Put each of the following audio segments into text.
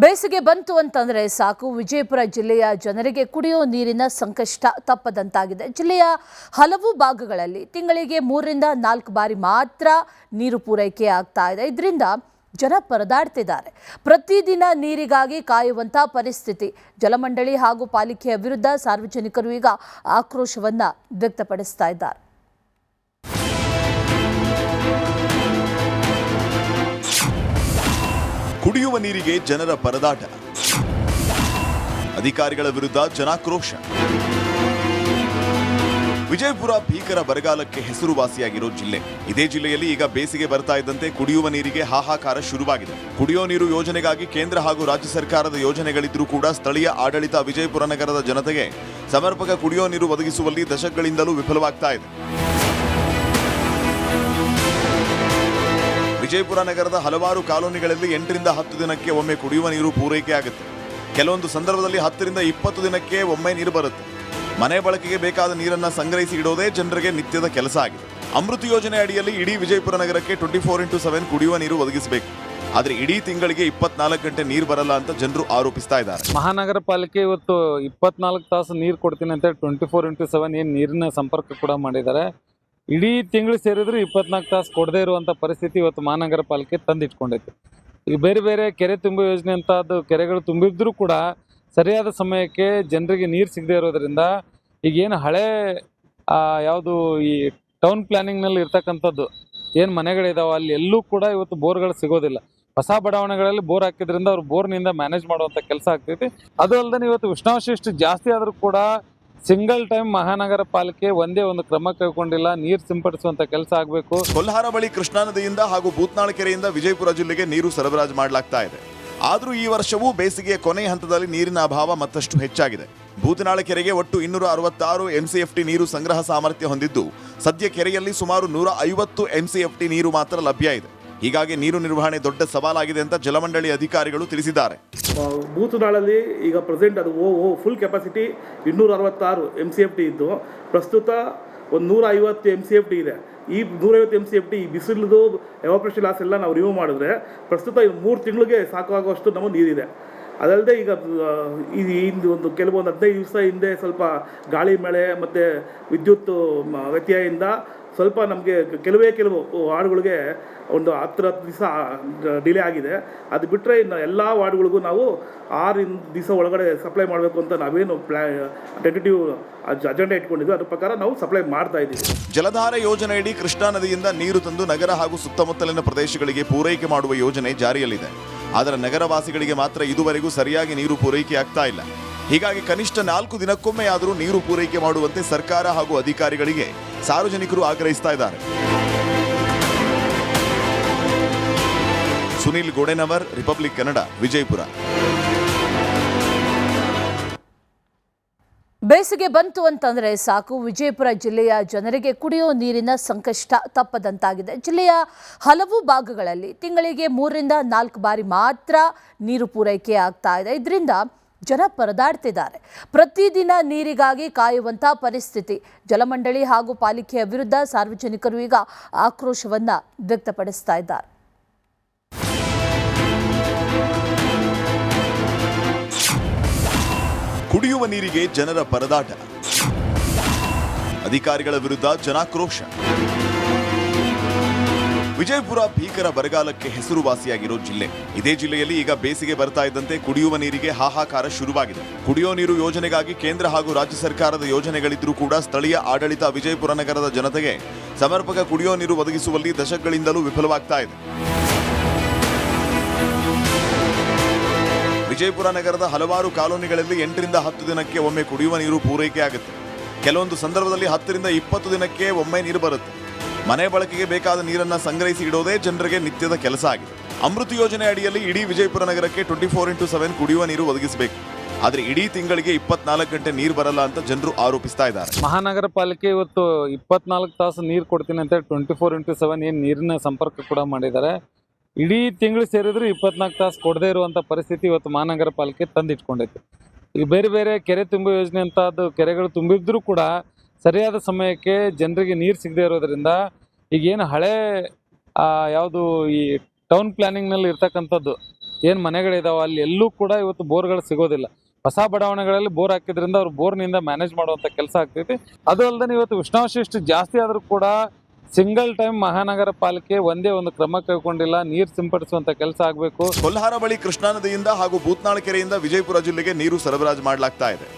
ಬೇಸಿಗೆ ಬಂತು ಅಂತಂದ್ರೆ ಸಾಕು ವಿಜಯಪುರ ಜಿಲ್ಲೆಯ ಜನರಿಗೆ ಕುಡಿಯೋ ನೀರಿನ ಸಂಕಷ್ಟ ತಪ್ಪದಂತಾಗಿದೆ. ಜಿಲ್ಲೆಯ ಹಲವು ಭಾಗಗಳಲ್ಲಿ ತಿಂಗಳಿಗೆ 3 ರಿಂದ 4 ಬಾರಿ ಮಾತ್ರ ನೀರು ಪೂರೈಕೆ ಆಗ್ತಾ ಇದೆ. ಇದರಿಂದ ಜನ ಪರದಾಡ್ತಿದ್ದಾರೆ. ಪ್ರತಿದಿನ ನೀರಿಗಾಗಿ ಕಾಯುವಂತ ಪರಿಸ್ಥಿತಿ. ಜಲಮಂಡಳಿ ಹಾಗೂ ಪಾಲಿಕೆಯ ವಿರುದ್ಧ ಸಾರ್ವಜನಿಕರು ಈಗ ಆಕ್ರೋಶವನ್ನ ವ್ಯಕ್ತಪಡಿಸ್ತಾ ಇದ್ದಾರೆ. ಕುಡಿಯುವ ನೀರಿಗೆ ಜನರ ಪರದಾಟ, ಅಧಿಕಾರಿಗಳ ವಿರುದ್ಧ ಜನಾಕ್ರೋಶ. ವಿಜಯಪುರ ಭೀಕರ ಬರಗಾಲಕ್ಕೆ ಹೆಸರುವಾಸಿಯಾಗಿರೋ ಜಿಲ್ಲೆ. ಇದೇ ಜಿಲ್ಲೆಯಲ್ಲಿ ಈಗ ಬೇಸಿಗೆ ಬರ್ತಾ ಇದ್ದಂತೆ ಕುಡಿಯುವ ನೀರಿಗೆ ಹಾಹಾಕಾರ ಶುರುವಾಗಿದೆ. ಕುಡಿಯೋ ನೀರು ಯೋಜನೆಗಾಗಿ ಕೇಂದ್ರ ಹಾಗೂ ರಾಜ್ಯ ಸರ್ಕಾರದ ಯೋಜನೆಗಳಿದ್ರೂ ಕೂಡ ಸ್ಥಳೀಯ ಆಡಳಿತ ವಿಜಯಪುರ ನಗರದ ಜನತೆಗೆ ಸಮರ್ಪಕ ಕುಡಿಯೋ ನೀರು ಒದಗಿಸುವಲ್ಲಿ ದಶಕಗಳಿಂದಲೂ ವಿಫಲವಾಗ್ತಾ ಇದೆ. ವಿಜಯಪುರ ನಗರದ ಹಲವಾರು ಕಾಲೋನಿಗಳಲ್ಲಿ 8 ರಿಂದ 10 ದಿನಕ್ಕೆ ಒಮ್ಮೆ ಕುಡಿಯುವ ನೀರು ಪೂರೈಕೆ ಆಗುತ್ತೆ. ಕೆಲವೊಂದು ಸಂದರ್ಭದಲ್ಲಿ 10 ರಿಂದ 20 ದಿನಕ್ಕೆ ಒಮ್ಮೆ ನೀರು ಬರುತ್ತೆ. ಮನೆ ಬಳಕೆಗೆ ಬೇಕಾದ ನೀರನ್ನ ಸಂಗ್ರಹಿಸಿ ಇಡೋದೇ ಜನರಿಗೆ ನಿತ್ಯದ ಕೆಲಸ ಆಗಿದೆ. ಅಮೃತ ಯೋಜನೆ ಅಡಿಯಲ್ಲಿ ಇಡೀ ವಿಜಯಪುರ ನಗರಕ್ಕೆ 24x7 ಕುಡಿಯುವ ನೀರು ಒದಗಿಸಬೇಕು. ಆದ್ರೆ ಇಡೀ ತಿಂಗಳಿಗೆ 24 ಗಂಟೆ ನೀರು ಬರಲ್ಲ ಅಂತ ಜನರು ಆರೋಪಿಸ್ತಾ ಇದ್ದಾರೆ. ಮಹಾನಗರ ಪಾಲಿಕೆ ಇವತ್ತು 24 ತಾಸು ನೀರು ಕೊಡ್ತೀನಿ ಅಂತ 24x7 ಏನು ನೀರಿನ ಸಂಪರ್ಕ ಕೂಡ ಮಾಡಿದ್ದಾರೆ. ಇಡೀ ತಿಂಗಳು ಸೇರಿದ್ರು 24 ತಾಸು ಕೊಡದೇ ಇರುವಂಥ ಪರಿಸ್ಥಿತಿ ಇವತ್ತು ಮಹಾನಗರ ಪಾಲಿಕೆ ತಂದಿಟ್ಕೊಂಡೈತೆ. ಈಗ ಬೇರೆ ಬೇರೆ ಕೆರೆ ತುಂಬೋ ಯೋಜನೆ ಅಂತ ಅದು ಕೆರೆಗಳು ತುಂಬಿದ್ರೂ ಕೂಡ ಸರಿಯಾದ ಸಮಯಕ್ಕೆ ಜನರಿಗೆ ನೀರು ಸಿಗದೆ ಇರೋದ್ರಿಂದ ಈಗೇನು ಹಳೆ ಯಾವುದು ಈ ಟೌನ್ ಪ್ಲಾನಿಂಗ್ನಲ್ಲಿ ಇರ್ತಕ್ಕಂಥದ್ದು ಏನು ಮನೆಗಳಿದಾವೆ ಅಲ್ಲಿ ಎಲ್ಲೂ ಕೂಡ ಇವತ್ತು ಬೋರ್ಗಳು ಸಿಗೋದಿಲ್ಲ. ಹೊಸ ಬಡಾವಣೆಗಳಲ್ಲಿ ಬೋರ್ ಹಾಕಿದ್ರಿಂದ ಅವ್ರು ಬೋರ್ನಿಂದ ಮ್ಯಾನೇಜ್ ಮಾಡುವಂಥ ಕೆಲಸ ಆಗ್ತೈತಿ. ಅದು ಅಲ್ಲದೆ ಇವತ್ತು ಉಷ್ಣಾಂಶ ಇಷ್ಟು ಜಾಸ್ತಿ ಆದರೂ ಕೂಡ ಸಿಂಗಲ್ ಟೈಮ್ ಮಹಾನಗರ ಪಾಲಿಕೆ ಒಂದೇ ಒಂದು ಕ್ರಮ ಕೈಗೊಂಡಿಲ್ಲ. ನೀರು ಸಿಂಪಡಿಸುವಂತ ಕೆಲಸ ಆಗಬೇಕು. ಕೊಲ್ಹಾರ ಬಳಿ ಕೃಷ್ಣಾ ನದಿಯಿಂದ ಹಾಗೂ ಭೂತ್ನಾಳ ಕೆರೆಯಿಂದ ವಿಜಯಪುರ ಜಿಲ್ಲೆಗೆ ನೀರು ಸರಬರಾಜು ಮಾಡಲಾಗ್ತಾ ಇದೆ. ಆದರೂ ಈ ವರ್ಷವೂ ಬೇಸಿಗೆಯ ಕೊನೆಯ ಹಂತದಲ್ಲಿ ನೀರಿನ ಅಭಾವ ಮತ್ತಷ್ಟು ಹೆಚ್ಚಾಗಿದೆ. ಭೂತನಾಳ ಕೆರೆಗೆ ಒಟ್ಟು 266 MCFT ನೀರು ಸಂಗ್ರಹ ಸಾಮರ್ಥ್ಯ ಹೊಂದಿದ್ದು ಸದ್ಯ ಕೆರೆಯಲ್ಲಿ ಸುಮಾರು 150 MCFT ನೀರು ಮಾತ್ರ ಲಭ್ಯ ಇದೆ. ಹೀಗಾಗಿ ನೀರು ನಿರ್ವಹಣೆ ದೊಡ್ಡ ಸವಾಲಾಗಿದೆ ಅಂತ ಜಲಮಂಡಳಿ ಅಧಿಕಾರಿಗಳು ತಿಳಿಸಿದ್ದಾರೆ. ಭೂತನಾಳಲ್ಲಿ ಈಗ ಪ್ರೆಸೆಂಟ್ ಅದು ಫುಲ್ ಕೆಪಾಸಿಟಿ 266 MCFT ಇದ್ದು ಪ್ರಸ್ತುತ ಒಂದು 150 MCFT ಇದೆ. ಈ 150 MCFT ಈ ಬಿಸಿಲದು ಎವಾಪರೇಷನ್ ಲಾಸ್ ಎಲ್ಲ ನಾವು ರಿಮೂವ್ ಮಾಡಿದ್ರೆ ಪ್ರಸ್ತುತ 3 ತಿಂಗಳಿಗೆ ಸಾಕಾಗುವಷ್ಟು ನಮಗೆ ನೀರಿದೆ. ಅದಲ್ಲದೆ ಈಗ ಒಂದು ಕೆಲವೊಂದು 15 ದಿವಸ ಹಿಂದೆ ಸ್ವಲ್ಪ ಗಾಳಿ ಮಳೆ ಮತ್ತು ವಿದ್ಯುತ್ ವ್ಯತ್ಯಯದಿಂದ ಸ್ವಲ್ಪ ನಮಗೆ ಕೆಲವು ವಾರ್ಡ್ಗಳಿಗೆ ಒಂದು 10 ದಿವಸ ಡಿಲೇ ಆಗಿದೆ. ಅದು ಬಿಟ್ಟರೆ ಇನ್ನು ಎಲ್ಲ ವಾರ್ಡ್ಗಳಿಗೂ ನಾವು 6 ದಿವಸ ಒಳಗಡೆ ಸಪ್ಲೈ ಮಾಡಬೇಕು ಅಂತ ನಾವೇನು ಟೆಂಟೇಟಿವ್ ಅಜೆಂಡಾ ಇಟ್ಕೊಂಡಿದ್ವಿ. ಅದ್ರ ಪ್ರಕಾರ ನಾವು ಸಪ್ಲೈ ಮಾಡ್ತಾ ಇದ್ದೀವಿ. ಜಲಧಾರ ಯೋಜನೆಯಡಿ ಕೃಷ್ಣಾ ನದಿಯಿಂದ ನೀರು ತಂದು ನಗರ ಹಾಗೂ ಸುತ್ತಮುತ್ತಲಿನ ಪ್ರದೇಶಗಳಿಗೆ ಪೂರೈಕೆ ಮಾಡುವ ಯೋಜನೆ ಜಾರಿಯಲ್ಲಿದೆ. ಆದರೆ ನಗರವಾಸಿಗಳಿಗೆ ಮಾತ್ರ ಇದುವರೆಗೂ ಸರಿಯಾಗಿ ನೀರು ಪೂರೈಕೆ ಆಗ್ತಾ ಇಲ್ಲ. ಹೀಗಾಗಿ ಕನಿಷ್ಠ 4 ದಿನಕ್ಕೊಮ್ಮೆ ಆದರೂ ನೀರು ಪೂರೈಕೆ ಮಾಡುವಂತೆ ಸರ್ಕಾರ ಹಾಗೂ ಅಧಿಕಾರಿಗಳಿಗೆ ಸಾರ್ವಜನಿಕರು ಆಗ್ರಹಿಸ್ತಾ ಇದ್ದಾರೆ. ಸುನಿಲ್ ಗೋಡೆನವರ್, ರಿಪಬ್ಲಿಕ್ ಕನ್ನಡ, ವಿಜಯಪುರ. ಬೇಸಿಗೆ ಬಂತು ಅಂತಂದ್ರೆ ಸಾಕು ವಿಜಯಪುರ ಜಿಲ್ಲೆಯ ಜನರಿಗೆ ಕುಡಿಯೋ ನೀರಿನ ಸಂಕಷ್ಟ ತಪ್ಪದಂತಾಗಿದೆ. ಜಿಲ್ಲೆಯ ಹಲವು ಭಾಗಗಳಲ್ಲಿ ತಿಂಗಳಿಗೆ 3 ರಿಂದ 4 ಬಾರಿ ಮಾತ್ರ ನೀರು ಪೂರೈಕೆ ಆಗ್ತಾ ಇದೆ. ಇದರಿಂದ ಜನ ಪರದಾಡ್ತಿದ್ದಾರೆ. ಪ್ರತಿದಿನ ನೀರಿಗಾಗಿ ಕಾಯುವಂತ ಪರಿಸ್ಥಿತಿ. ಜಲಮಂಡಳಿ ಹಾಗೂ ಪಾಲಿಕೆಯ ವಿರುದ್ಧ ಸಾರ್ವಜನಿಕರು ಈಗ ಆಕ್ರೋಶವನ್ನ ವ್ಯಕ್ತಪಡಿಸ್ತಾ ಇದ್ದಾರೆ. ಕುಡಿಯುವ ನೀರಿಗೆ ಜನರ ಪರದಾಟ, ಅಧಿಕಾರಿಗಳ ವಿರುದ್ಧ ಜನಾಕ್ರೋಶ. ವಿಜಯಪುರ ಭೀಕರ ಬರಗಾಲಕ್ಕೆ ಹೆಸರುವಾಸಿಯಾಗಿರೋ ಜಿಲ್ಲೆ. ಇದೇ ಜಿಲ್ಲೆಯಲ್ಲಿ ಈಗ ಬೇಸಿಗೆ ಬರ್ತಾ ಇದ್ದಂತೆ ಕುಡಿಯುವ ನೀರಿಗೆ ಹಾಹಾಕಾರ ಶುರುವಾಗಿದೆ. ಕುಡಿಯೋ ನೀರು ಯೋಜನೆಗಾಗಿ ಕೇಂದ್ರ ಹಾಗೂ ರಾಜ್ಯ ಸರ್ಕಾರದ ಯೋಜನೆಗಳಿದ್ರೂ ಕೂಡ ಸ್ಥಳೀಯ ಆಡಳಿತ ವಿಜಯಪುರ ನಗರದ ಜನತೆಗೆ ಸಮರ್ಪಕ ಕುಡಿಯೋ ನೀರು ಒದಗಿಸುವಲ್ಲಿ ದಶಕಗಳಿಂದಲೂ ವಿಫಲವಾಗ್ತಾ ಇದೆ. ವಿಜಯಪುರ ನಗರದ ಹಲವಾರು ಕಾಲೋನಿಗಳಲ್ಲಿ 8 ರಿಂದ 10 ದಿನಕ್ಕೆ ಒಮ್ಮೆ ಕುಡಿಯುವ ನೀರು ಪೂರೈಕೆ ಆಗುತ್ತೆ. ಕೆಲವೊಂದು ಸಂದರ್ಭದಲ್ಲಿ 10 ರಿಂದ 20 ದಿನಕ್ಕೆ ಒಮ್ಮೆ ನೀರು ಬರುತ್ತೆ. ಮನೆ ಬಳಕೆಗೆ ಬೇಕಾದ ನೀರನ್ನ ಸಂಗ್ರಹಿಸಿ ಇಡೋದೇ ಜನರಿಗೆ ನಿತ್ಯದ ಕೆಲಸ ಆಗಿದೆ. ಅಮೃತ ಯೋಜನೆ ಅಡಿಯಲ್ಲಿ ಇಡೀ ವಿಜಯಪುರ ನಗರಕ್ಕೆ 24x7 ಕುಡಿಯುವ ನೀರು ಒದಗಿಸಬೇಕು. ಆದ್ರೆ ಇಡೀ ತಿಂಗಳಿಗೆ 24 ಗಂಟೆ ನೀರು ಬರಲ್ಲ ಅಂತ ಜನರು ಆರೋಪಿಸ್ತಾ ಇದ್ದಾರೆ. ಮಹಾನಗರ ಪಾಲಿಕೆ ಇವತ್ತು 24 ತಾಸು ನೀರು ಕೊಡ್ತೀನಿ ಅಂತ 24x7 ಏನು ನೀರಿನ ಸಂಪರ್ಕ ಕೂಡ ಮಾಡಿದ್ದಾರೆ. ಇಡೀ ತಿಂಗಳು ಸೇರಿದ್ರು 24 ತಾಸು ಕೊಡದೇ ಇರುವಂಥ ಪರಿಸ್ಥಿತಿ ಇವತ್ತು ಮಹಾನಗರ ಪಾಲಿಕೆ ತಂದಿಟ್ಕೊಂಡೈತೆ. ಈಗ ಬೇರೆ ಬೇರೆ ಕೆರೆ ತುಂಬೋ ಯೋಜನೆ ಅಂತ ಅದು ಕೆರೆಗಳು ತುಂಬಿದ್ರೂ ಕೂಡ ಸರಿಯಾದ ಸಮಯಕ್ಕೆ ಜನರಿಗೆ ನೀರು ಸಿಗದೆ ಇರೋದ್ರಿಂದ ಈಗೇನು ಹಳೆ ಯಾವುದು ಈ ಟೌನ್ ಪ್ಲಾನಿಂಗ್ನಲ್ಲಿ ಇರ್ತಕ್ಕಂಥದ್ದು ಏನು ಮನೆಗಳಿದಾವೆ ಅಲ್ಲಿ ಎಲ್ಲೂ ಕೂಡ ಇವತ್ತು ಬೋರ್ಗಳು ಸಿಗೋದಿಲ್ಲ. ಹೊಸ ಬಡಾವಣೆಗಳಲ್ಲಿ ಬೋರ್ ಹಾಕಿದ್ರಿಂದ ಅವ್ರು ಬೋರ್ನಿಂದ ಮ್ಯಾನೇಜ್ ಮಾಡುವಂಥ ಕೆಲಸ ಆಗ್ತೈತಿ. ಅದು ಅಲ್ಲದೆ ಇವತ್ತು ಉಷ್ಣಾಂಶ ಇಷ್ಟು ಜಾಸ್ತಿ ಆದರೂ ಕೂಡ ಸಿಂಗಲ್ ಟೈಮ್ ಮಹಾನಗರ ಪಾಲಿಕೆ ಒಂದೇ ಒಂದು ಕ್ರಮ ಕೈಗೊಂಡಿಲ್ಲ. ನೀರು ಸಿಂಪಡಿಸುವಂಥ ಕೆಲಸ ಆಗಬೇಕು. ಕೊಲ್ಹಾರ ಬಳಿ ಕೃಷ್ಣಾ ನದಿಯಿಂದ ಹಾಗೂ ಭೂತ್ನಾಳ ಕೆರೆಯಿಂದ ವಿಜಯಪುರ ಜಿಲ್ಲೆಗೆ ನೀರು ಸರಬರಾಜು ಮಾಡಲಾಗ್ತಾ ಇದೆ.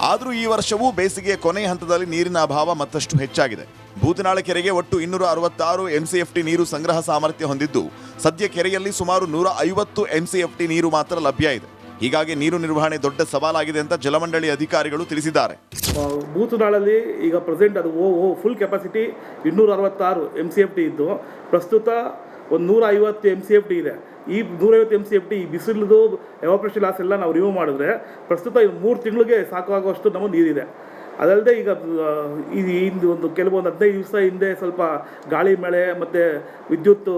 ಆದರೂ ಈ ವರ್ಷವೂ ಬೇಸಿಗೆಯ ಕೊನೆಯ ಹಂತದಲ್ಲಿ ನೀರಿನ ಅಭಾವ ಮತ್ತಷ್ಟು ಹೆಚ್ಚಾಗಿದೆ. ಭೂತನಾಳ ಕೆರೆಗೆ ಒಟ್ಟು 266 MCFT ನೀರು ಸಂಗ್ರಹ ಸಾಮರ್ಥ್ಯ ಹೊಂದಿದ್ದು, ಸದ್ಯ ಕೆರೆಯಲ್ಲಿ ಸುಮಾರು 150 MCFT ನೀರು ಮಾತ್ರ ಲಭ್ಯ ಇದೆ. ಹೀಗಾಗಿ ನೀರು ನಿರ್ವಹಣೆ ದೊಡ್ಡ ಸವಾಲಾಗಿದೆ ಅಂತ ಜಲಮಂಡಳಿ ಅಧಿಕಾರಿಗಳು ತಿಳಿಸಿದ್ದಾರೆ. ಭೂತನಾಳಲ್ಲಿ ಈಗ ಪ್ರೆಸೆಂಟ್ ಅದು ಫುಲ್ ಕೆಪಾಸಿಟಿ 266 MCFT ಇದ್ದು, ಪ್ರಸ್ತುತ ಒಂದು 150 MCFT ಇದೆ. ಈ 150 MCFT ಈ ಬಿಸಿಲದು ಎವಾಪರೇಷನ್ ಲಾಸ್ ಎಲ್ಲ ನಾವು ರಿಮೂವ್ ಮಾಡಿದ್ರೆ ಪ್ರಸ್ತುತ 3 ತಿಂಗಳಿಗೆ ಸಾಕಾಗುವಷ್ಟು ನಮಗೆ ನೀರಿದೆ. ಅದಲ್ಲದೆ ಈಗ ಒಂದು ಕೆಲವೊಂದು 15 ದಿವಸ ಹಿಂದೆ ಸ್ವಲ್ಪ ಗಾಳಿ ಮಳೆ ಮತ್ತು ವಿದ್ಯುತ್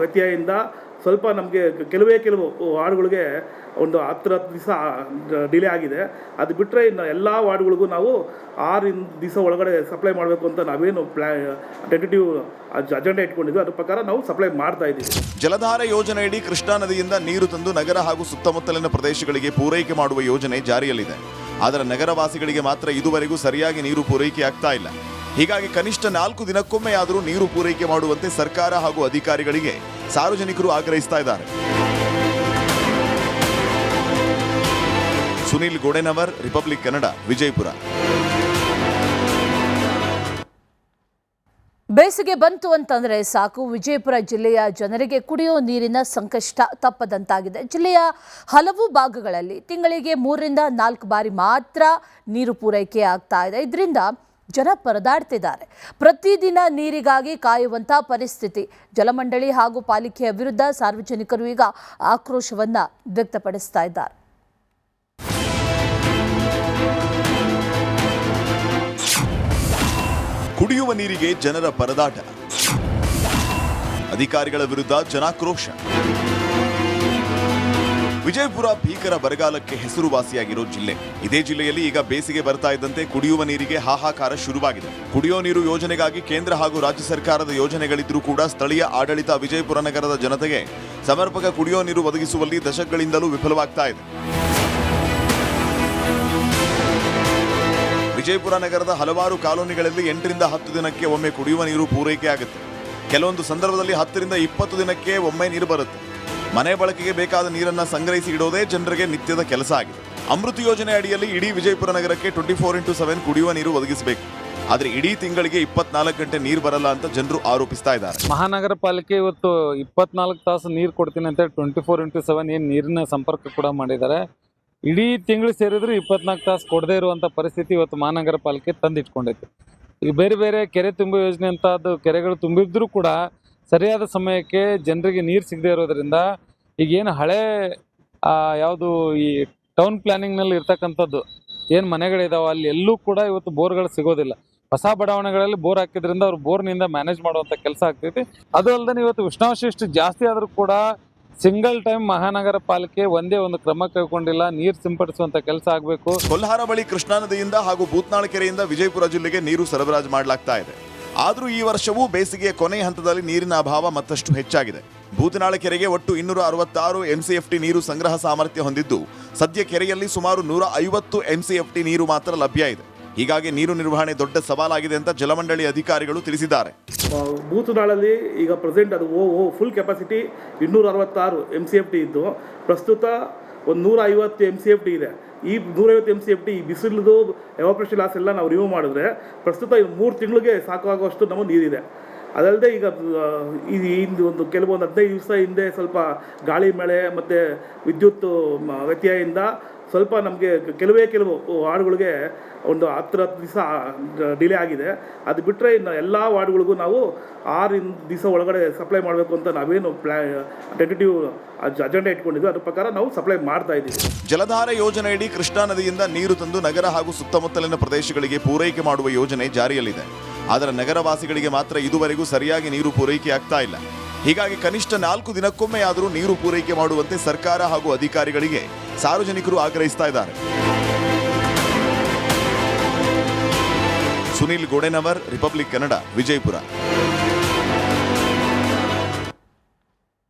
ವ್ಯತ್ಯಯದಿಂದ ಸ್ವಲ್ಪ ನಮಗೆ ಕೆಲವು ವಾರ್ಡ್ಗಳಿಗೆ ಒಂದು 10 ದಿವಸ ಡಿಲೇ ಆಗಿದೆ. ಅದು ಬಿಟ್ಟರೆ ಇನ್ನು ಎಲ್ಲ ವಾರ್ಡ್ಗಳಿಗೂ ನಾವು 6 ದಿವಸ ಒಳಗಡೆ ಸಪ್ಲೈ ಮಾಡಬೇಕು ಅಂತ ನಾವೇನು ಟೆಂಟೇಟಿವ್ ಅಜೆಂಡಾ ಇಟ್ಕೊಂಡಿದ್ವಿ, ಅದ್ರ ಪ್ರಕಾರ ನಾವು ಸಪ್ಲೈ ಮಾಡ್ತಾ ಇದ್ದೀವಿ. ಜಲಧಾರೆ ಯೋಜನೆಯಡಿ ಕೃಷ್ಣಾ ನದಿಯಿಂದ ನೀರು ತಂದು ನಗರ ಹಾಗೂ ಸುತ್ತಮುತ್ತಲಿನ ಪ್ರದೇಶಗಳಿಗೆ ಪೂರೈಕೆ ಮಾಡುವ ಯೋಜನೆ ಜಾರಿಯಲ್ಲಿದೆ. ಆದರೆ ನಗರವಾಸಿಗಳಿಗೆ ಮಾತ್ರ ಇದುವರೆಗೂ ಸರಿಯಾಗಿ ನೀರು ಪೂರೈಕೆ ಆಗ್ತಾ ಇಲ್ಲ. ಹೀಗಾಗಿ ಕನಿಷ್ಠ 4 ದಿನಕ್ಕೊಮ್ಮೆ ಆದರೂ ನೀರು ಪೂರೈಕೆ ಮಾಡುವಂತೆ ಸರ್ಕಾರ ಹಾಗೂ ಅಧಿಕಾರಿಗಳಿಗೆ ಸಾರ್ವಜನಿಕರು ಆಗ್ರಹಿಸ್ತಾ ಇದ್ದಾರೆ. ಸುನಿಲ್ ಗೋಡೆನವರ್, ರಿಪಬ್ಲಿಕ್ ಕನ್ನಡ, ವಿಜಯಪುರ. ಬೇಸಿಗೆ ಬಂತು ಅಂತಂದರೆ ಸಾಕು, ವಿಜಯಪುರ ಜಿಲ್ಲೆಯ ಜನರಿಗೆ ಕುಡಿಯೋ ನೀರಿನ ಸಂಕಷ್ಟ ತಪ್ಪದಂತಾಗಿದೆ. ಜಿಲ್ಲೆಯ ಹಲವು ಭಾಗಗಳಲ್ಲಿ ತಿಂಗಳಿಗೆ 3ರಿಂದ 4 ಬಾರಿ ಮಾತ್ರ ನೀರು ಪೂರೈಕೆ ಆಗ್ತಾ ಇದೆ. ಇದರಿಂದ ಜನ ಪರದಾಡ್ತಿದ್ದಾರೆ. ಪ್ರತಿದಿನ ನೀರಿಗಾಗಿ ಕಾಯುವಂಥ ಪರಿಸ್ಥಿತಿ. ಜಲಮಂಡಳಿ ಹಾಗೂ ಪಾಲಿಕೆಯ ವಿರುದ್ಧ ಸಾರ್ವಜನಿಕರು ಈಗ ಆಕ್ರೋಶವನ್ನು ವ್ಯಕ್ತಪಡಿಸ್ತಾ ಇದ್ದಾರೆ. ಕುಡಿಯುವ ನೀರಿಗೆ ಜನರ ಪರದಾಟ, ಅಧಿಕಾರಿಗಳ ವಿರುದ್ಧ ಜನಾಕ್ರೋಶ. ವಿಜಯಪುರ ಭೀಕರ ಬರಗಾಲಕ್ಕೆ ಹೆಸರುವಾಸಿಯಾಗಿರೋ ಜಿಲ್ಲೆ. ಇದೇ ಜಿಲ್ಲೆಯಲ್ಲಿ ಈಗ ಬೇಸಿಗೆ ಬರ್ತಾ ಇದ್ದಂತೆ ಕುಡಿಯುವ ನೀರಿಗೆ ಹಾಹಾಕಾರ ಶುರುವಾಗಿದೆ. ಕುಡಿಯೋ ನೀರು ಯೋಜನೆಗಾಗಿ ಕೇಂದ್ರ ಹಾಗೂ ರಾಜ್ಯ ಸರ್ಕಾರದ ಯೋಜನೆಗಳಿದ್ರೂ ಕೂಡ ಸ್ಥಳೀಯ ಆಡಳಿತ ವಿಜಯಪುರ ನಗರದ ಜನತೆಗೆ ಸಮರ್ಪಕ ಕುಡಿಯೋ ನೀರು ಒದಗಿಸುವಲ್ಲಿ ದಶಕಗಳಿಂದಲೂ ವಿಫಲವಾಗ್ತಾ ಇದೆ. ವಿಜಯಪುರ ನಗರದ ಹಲವಾರು ಕಾಲೋನಿಗಳಲ್ಲಿ 8ರಿಂದ 10 ದಿನಕ್ಕೆ ಒಮ್ಮೆ ಕುಡಿಯುವ ನೀರು ಪೂರೈಕೆ ಆಗುತ್ತೆ. ಕೆಲವೊಂದು ಸಂದರ್ಭದಲ್ಲಿ 10ರಿಂದ 20 ದಿನಕ್ಕೆ ಒಮ್ಮೆ ನೀರು ಬರುತ್ತೆ. ಮನೆ ಬಳಕೆಗೆ ಬೇಕಾದ ನೀರನ್ನು ಸಂಗ್ರಹಿಸಿ ಇಡೋದೇ ಜನರಿಗೆ ನಿತ್ಯದ ಕೆಲಸ ಆಗಿದೆ. ಅಮೃತ ಯೋಜನೆ ಅಡಿಯಲ್ಲಿ ಇಡೀ ವಿಜಯಪುರ ನಗರಕ್ಕೆ 24x7 ಕುಡಿಯುವ ನೀರು ಒದಗಿಸಬೇಕು. ಆದರೆ ಇಡೀ ತಿಂಗಳಿಗೆ 24 ಗಂಟೆ ನೀರು ಬರಲ್ಲ ಅಂತ ಜನರು ಆರೋಪಿಸ್ತಾ ಇದ್ದಾರೆ. ಮಹಾನಗರ ಪಾಲಿಕೆ ಇವತ್ತು 24 ತಾಸು ನೀರು ಕೊಡ್ತೀನಿ ಅಂತ 24x7 ಏನು ನೀರಿನ ಸಂಪರ್ಕ ಕೂಡ ಮಾಡಿದ್ದಾರೆ. ಇಡೀ ತಿಂಗಳು ಸೇರಿದ್ರು 24 ತಾಸು ಕೊಡದೇ ಇರುವಂಥ ಪರಿಸ್ಥಿತಿ ಇವತ್ತು ಮಹಾನಗರ ಪಾಲಿಕೆ ತಂದಿಟ್ಕೊಂಡೈತಿ. ಈಗ ಬೇರೆ ಬೇರೆ ಕೆರೆ ತುಂಬುವ ಯೋಜನೆ ಅಂತ ಅದು ಕೆರೆಗಳು ತುಂಬಿದ್ರೂ ಕೂಡ ಸರಿಯಾದ ಸಮಯಕ್ಕೆ ಜನರಿಗೆ ನೀರು ಸಿಗದೇ ಇರೋದ್ರಿಂದ ಈಗೇನು ಹಳೆ ಯಾವುದು ಈ ಟೌನ್ ಪ್ಲಾನಿಂಗ್ನಲ್ಲಿ ಇರ್ತಕ್ಕಂಥದ್ದು ಏನು ಮನೆಗಳಿದಾವೆ ಅಲ್ಲಿ ಎಲ್ಲೂ ಕೂಡ ಇವತ್ತು ಬೋರ್ಗಳು ಸಿಗೋದಿಲ್ಲ. ಹೊಸ ಬಡಾವಣೆಗಳಲ್ಲಿ ಬೋರ್ ಹಾಕಿದ್ರಿಂದ ಅವ್ರು ಬೋರ್ನಿಂದ ಮ್ಯಾನೇಜ್ ಮಾಡುವಂಥ ಕೆಲಸ ಆಗ್ತೈತಿ. ಅದು ಅಲ್ಲದೆ ಇವತ್ತು ಉಷ್ಣಾಂಶ ಇಷ್ಟು ಜಾಸ್ತಿ ಆದರೂ ಕೂಡ ಸಿಂಗಲ್ ಟೈಮ್ ಮಹಾನಗರ ಪಾಲಿಕೆ ಒಂದೇ ಒಂದು ಕ್ರಮ ಕೈಗೊಂಡಿಲ್ಲ. ನೀರು ಸಿಂಪಡಿಸುವಂಥ ಕೆಲಸ ಆಗಬೇಕು. ಕೊಲ್ಹಾರ ಬಳಿ ಕೃಷ್ಣಾ ನದಿಯಿಂದ ಹಾಗೂ ಭೂತ್ನಾಳ ಕೆರೆಯಿಂದ ವಿಜಯಪುರ ಜಿಲ್ಲೆಗೆ ನೀರು ಸರಬರಾಜು ಮಾಡಲಾಗ್ತಾ ಇದೆ. ಆದರೂ ಈ ವರ್ಷವೂ ಬೇಸಿಗೆಯ ಕೊನೆಯ ಹಂತದಲ್ಲಿ ನೀರಿನ ಅಭಾವ ಮತ್ತಷ್ಟು ಹೆಚ್ಚಾಗಿದೆ. ಭೂತನಾಳ ಕೆರೆಗೆ ಒಟ್ಟು 266 MCFT ನೀರು ಸಂಗ್ರಹ ಸಾಮರ್ಥ್ಯ ಹೊಂದಿದ್ದು, ಸದ್ಯ ಕೆರೆಯಲ್ಲಿ ಸುಮಾರು 150 MCFT ನೀರು ಮಾತ್ರ ಲಭ್ಯ ಇದೆ. ಹೀಗಾಗಿ ನೀರು ನಿರ್ವಹಣೆ ದೊಡ್ಡ ಸವಾಲಾಗಿದೆ ಅಂತ ಜಲಮಂಡಳಿ ಅಧಿಕಾರಿಗಳು ತಿಳಿಸಿದ್ದಾರೆ. ಭೂತನಾಳಲ್ಲಿ ಈಗ ಪ್ರೆಸೆಂಟ್ ಅದು ಫುಲ್ ಕೆಪಾಸಿಟಿ 266 MCFT ಇದ್ದು, ಪ್ರಸ್ತುತ ಒಂದು 150 MCFT ಇದೆ. ಈ 150 MCFT ಈ ಬಿಸಿಲದು ಎವಾಪರೇಷನ್ ಲಾಸ್ ಎಲ್ಲ ನಾವು ರಿಮೂವ್ ಮಾಡಿದ್ರೆ ಪ್ರಸ್ತುತ 3 ತಿಂಗಳಿಗೆ ಸಾಕಾಗುವಷ್ಟು ನಮಗೆ ನೀರಿದೆ. ಅದಲ್ಲದೆ ಈಗ ಒಂದು ಕೆಲವೊಂದು 15 ದಿವಸ ಹಿಂದೆ ಸ್ವಲ್ಪ ಗಾಳಿ ಮಳೆ ಮತ್ತು ವಿದ್ಯುತ್ ವ್ಯತ್ಯಯದಿಂದ ಸ್ವಲ್ಪ ನಮಗೆ ಕೆಲವು ವಾರ್ಡ್ಗಳಿಗೆ ಒಂದು 10 ದಿವಸ ಡಿಲೇ ಆಗಿದೆ. ಅದು ಬಿಟ್ಟರೆ ಇನ್ನು ಎಲ್ಲ ವಾರ್ಡ್ಗಳಿಗೂ ನಾವು 6 ದಿವಸ ಒಳಗಡೆ ಸಪ್ಲೈ ಮಾಡಬೇಕು ಅಂತ ನಾವೇನು ಟೆಂಟೇಟಿವ್ ಅಜೆಂಡಾ ಇಟ್ಕೊಂಡಿದ್ವಿ, ಅದ್ರ ಪ್ರಕಾರ ನಾವು ಸಪ್ಲೈ ಮಾಡ್ತಾ ಇದ್ದೀವಿ. ಜಲಧಾರೆ ಯೋಜನೆಯಡಿ ಕೃಷ್ಣಾ ನದಿಯಿಂದ ನೀರು ತಂದು ನಗರ ಹಾಗೂ ಸುತ್ತಮುತ್ತಲಿನ ಪ್ರದೇಶಗಳಿಗೆ ಪೂರೈಕೆ ಮಾಡುವ ಯೋಜನೆ ಜಾರಿಯಲ್ಲಿದೆ. ಆದರೆ ನಗರವಾಸಿಗಳಿಗೆ ಮಾತ್ರ ಇದುವರೆಗೂ ಸರಿಯಾಗಿ ನೀರು ಪೂರೈಕೆ ಆಗ್ತಾ ಇಲ್ಲ. ಹೀಗಾಗಿ ಕನಿಷ್ಠ 4 ದಿನಕ್ಕೊಮ್ಮೆ ಆದರೂ ನೀರು ಪೂರೈಕೆ ಮಾಡುವಂತೆ ಸರ್ಕಾರ ಹಾಗೂ ಅಧಿಕಾರಿಗಳಿಗೆ ಸಾರ್ವಜನಿಕರು ಆಗ್ರಹಿಸ್ತಾ ಇದ್ದಾರೆ. ಸುನಿಲ್ ಗೋಡೆನವರ್, ರಿಪಬ್ಲಿಕ್ ಕನ್ನಡ, ವಿಜಯಪುರ.